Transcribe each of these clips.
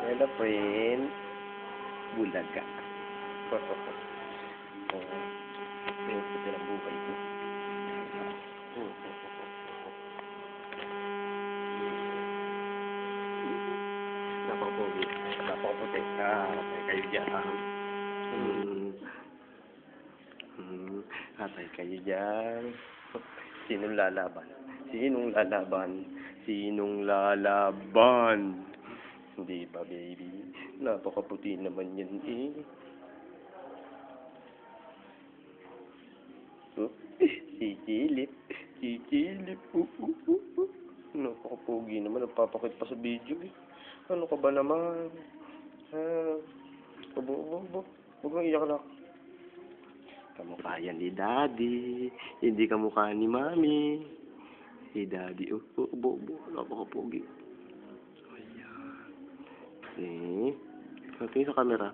Hello, friend. Bulaga. Oo. May puti ng buhay ko. Napakapogi. Napakaputi. Kayo dyan. Atay kayo dyan. Sinong lalaban? Sinong lalaban? Sinong lalaban? Hindi ba, baby? Napakaputi naman yan eh. Oh, si Chilip. Si Chilip. Napakapogi naman. Nagpapakit pa sa video eh. Ano ka ba naman? Huwag kang iyak na. Kamukha yan ni Daddy. Hindi kamukha ni Mami. Si Daddy. Napakapogi. Ayan. Tingin sa camera.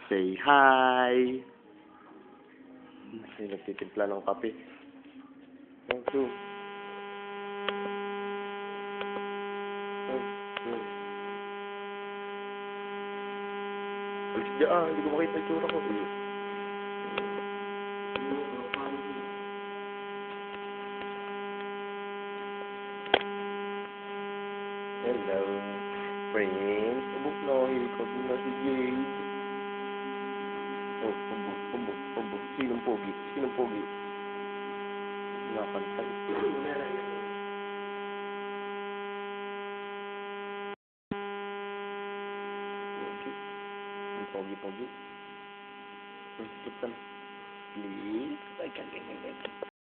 Say hi! Nagtitimpla ng kape. Thank you. Alis dyan, hindi ko makita yung tsura ko. Hello, friends. Ubok na ako, hilikod na si Jade. Oh, ubok. Sinong pogi? Sinong pogi? Nakakalitan. Pogi. Skip ka na. Please. Ay,